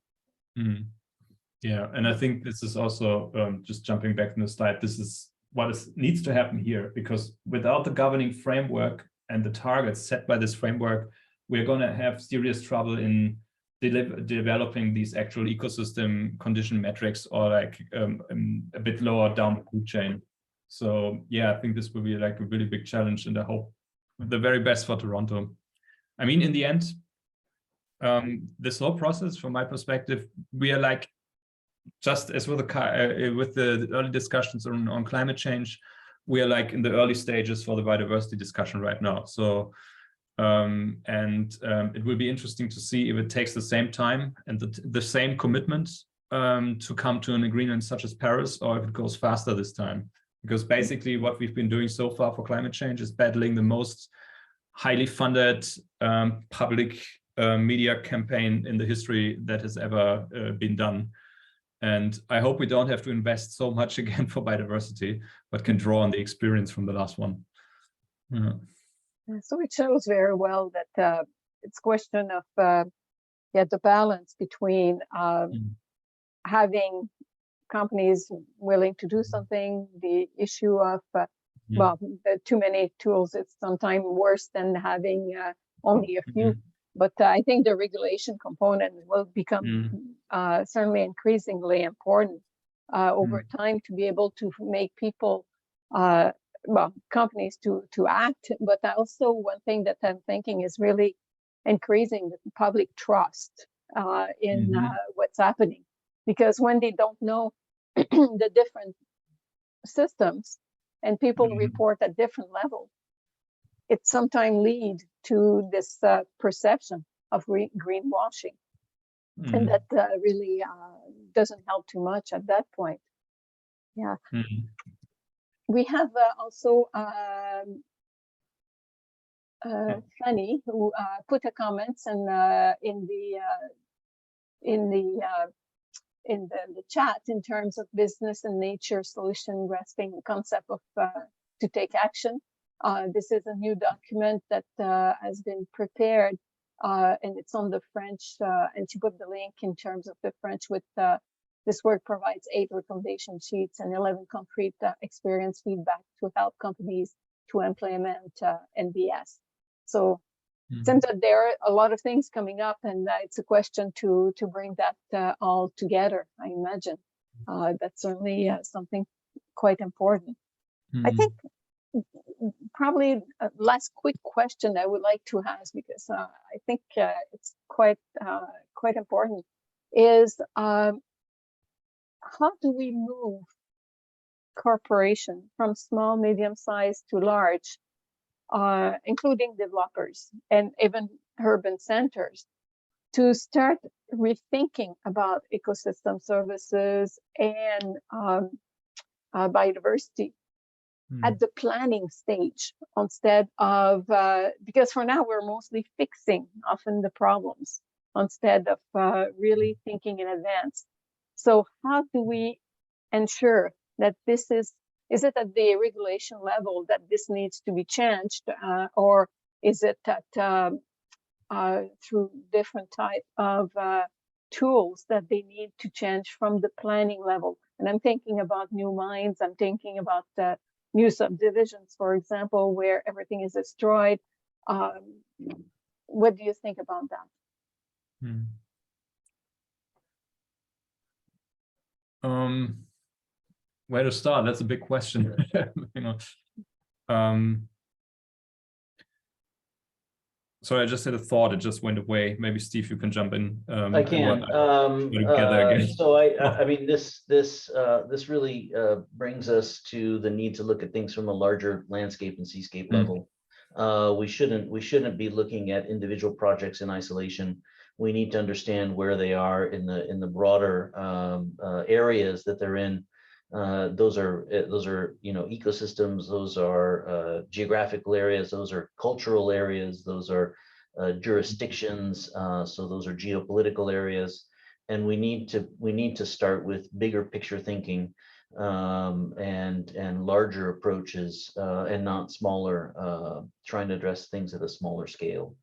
Yeah, and I think this is also just jumping back in the slide. This is what needs to happen here, because without the governing framework and the targets set by this framework, we're going to have serious trouble in developing these actual ecosystem condition metrics, or like a bit lower down the food chain. So yeah, I think this will be like a really big challenge, and I hope the very best for Toronto. I mean, in the end, this whole process, from my perspective, we are like, just as with the early discussions on climate change, we are like in the early stages for the biodiversity discussion right now. So it will be interesting to see if it takes the same time and the same commitment to come to an agreement such as Paris, or if it goes faster this time. Because basically what we've been doing so far for climate change is battling the most highly funded public media campaign in the history that has ever been done. And I hope we don't have to invest so much again for biodiversity, but can draw on the experience from the last one. Yeah. So it shows very well that it's a question of the balance between having companies willing to do something, the issue of well, too many tools. It's sometimes worse than having only a few. But I think the regulation component will become certainly increasingly important over time, to be able to make people, well, companies to act. But also one thing that I'm thinking is really increasing the public trust in what's happening. Because when they don't know the different systems and people report at different levels, it sometimes leads to this perception of greenwashing. And that really doesn't help too much at that point. Yeah. We have also Fanny, who put a comment in the chat in terms of business and nature solution, grasping the concept of to take action. This is a new document that has been prepared, and it's on the French, and she put the link in terms of the French with this work provides 8 recommendation sheets and 11 concrete experience feedback to help companies to implement NBS. So It seems that there are a lot of things coming up, and it's a question to bring that all together. I imagine that's certainly something quite important. I think probably a last quick question I would like to ask, because I think it's quite important, is how do we move corporation from small, medium-sized to large, including developers and even urban centers, to start rethinking about ecosystem services and biodiversity at the planning stage, instead of, because for now we're mostly fixing often the problems instead of really thinking in advance. So how do we ensure that this is it at the regulation level that this needs to be changed, or is it at through different type of tools that they need to change from the planning level? And I'm thinking about new mines, I'm thinking about new subdivisions, for example, where everything is destroyed. What do you think about that? Where to start? That's a big question. Sorry, I just had a thought. It just went away. Maybe Steve, you can jump in. I can. Together again. So I mean, this really brings us to the need to look at things from a larger landscape and seascape level. We shouldn't be looking at individual projects in isolation. We need to understand where they are in the broader areas that they're in. Those are ecosystems. Those are geographical areas. Those are cultural areas. Those are jurisdictions. So those are geopolitical areas. And we need to start with bigger picture thinking and larger approaches, and not smaller, trying to address things at a smaller scale.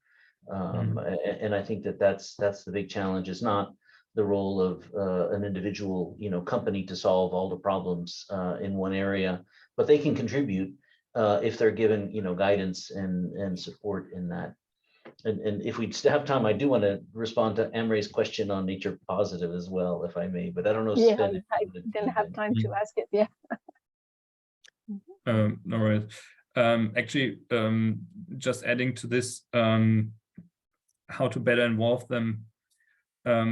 And I think that's the big challenge. Is not the role of an individual, company to solve all the problems in one area, but they can contribute if they're given, guidance and support in that. And if we have time, I do want to respond to Amre's question on nature positive as well, if I may. But I don't know. Yeah, I didn't have time to ask it. Yeah. All right. Actually, just adding to this, how to better involve them. I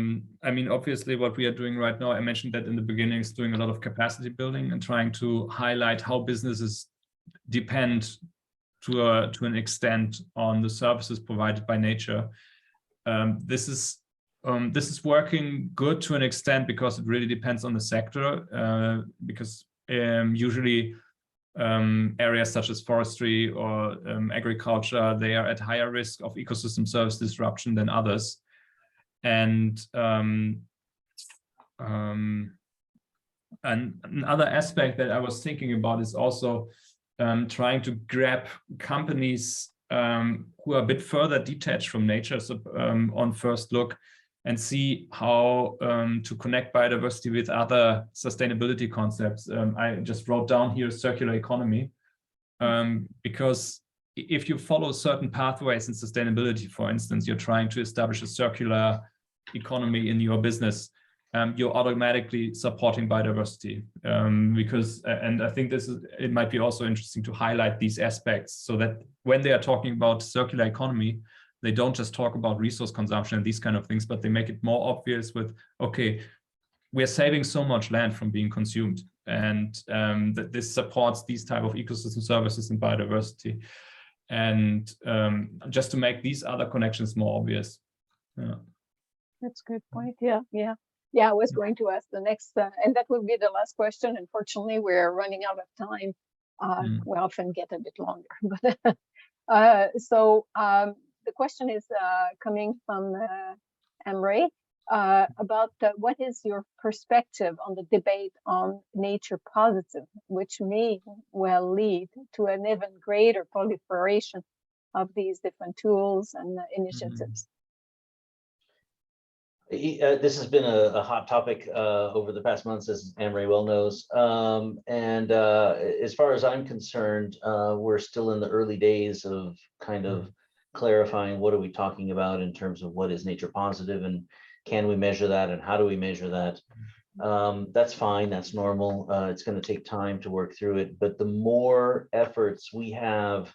mean, obviously, what we are doing right now, I mentioned that in the beginning, is doing a lot of capacity building and trying to highlight how businesses depend to an extent on the services provided by nature. This is working good to an extent because it really depends on the sector. Because usually areas such as forestry or agriculture, they are at higher risk of ecosystem service disruption than others. And another aspect that I was thinking about is also trying to grab companies who are a bit further detached from nature, so on first look, and see how to connect biodiversity with other sustainability concepts. I just wrote down here circular economy, because if you follow certain pathways in sustainability, for instance, you're trying to establish a circular economy in your business, you're automatically supporting biodiversity, because, and I think it might be also interesting to highlight these aspects, so that when they are talking about circular economy, they don't just talk about resource consumption and these kind of things, but they make it more obvious with, okay, we're saving so much land from being consumed, and that this supports these type of ecosystem services and biodiversity, and just to make these other connections more obvious. Yeah. That's a good point. Yeah. I was going to ask the next, and that will be the last question. Unfortunately, we're running out of time. We often get a bit longer, but so the question is coming from Amre about what is your perspective on the debate on nature positive, which may well lead to an even greater proliferation of these different tools and initiatives. This has been a hot topic over the past months, as Amre well knows. And as far as I'm concerned, we're still in the early days of kind of clarifying what are we talking about in terms of what is nature positive and can we measure that and how do we measure that. That's fine, that's normal. It's going to take time to work through it, but the more efforts we have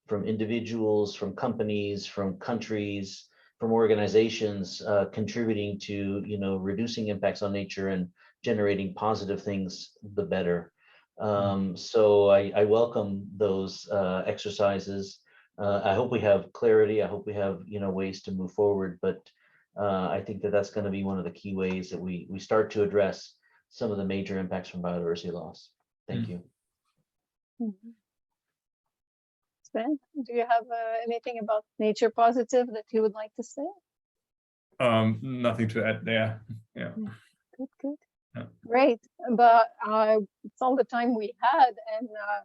from individuals, from companies, from countries, from organizations contributing to, reducing impacts on nature and generating positive things, the better. So I welcome those exercises. I hope we have clarity. I hope we have, ways to move forward, but I think that that's going to be one of the key ways that we start to address some of the major impacts from biodiversity loss. Thank you. Sven, do you have anything about nature positive that you would like to say? Nothing to add there. Yeah. Good. Yeah. Great. But it's all the time we had, and I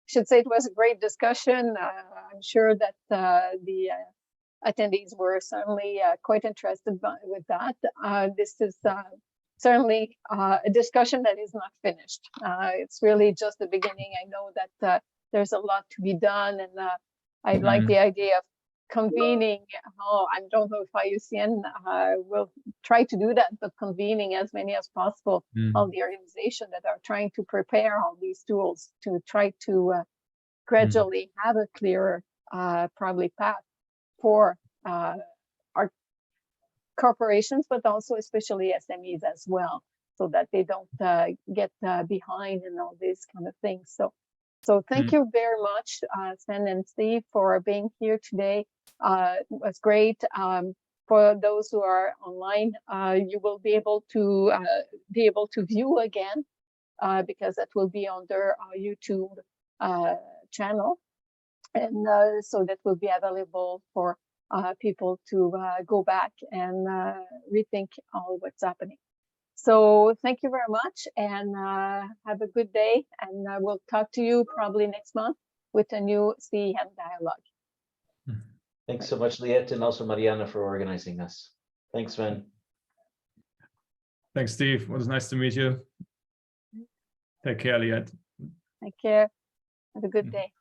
should say it was a great discussion. I'm sure that the attendees were certainly quite interested with that. This is certainly a discussion that is not finished. It's really just the beginning. I know that there's a lot to be done, and I like the idea of convening. I don't know if IUCN will try to do that, but convening as many as possible, all the organizations that are trying to prepare all these tools to try to gradually have a clearer, probably path for our corporations, but also especially SMEs as well, so that they don't get behind in all these kind of things. So thank you very much, Sven and Steve, for being here today. It was great. For those who are online, you will be able to view again, because that will be under our YouTube channel, and so that will be available for people to go back and rethink all what's happening. So thank you very much, and have a good day, and we'll talk to you probably next month with a new CEM Dialogue. Thanks so much, Liette, and also Mariana for organizing this. Thanks, Sven. Thanks, Steve. It was nice to meet you. Take care, Liette. Take care. Have a good day.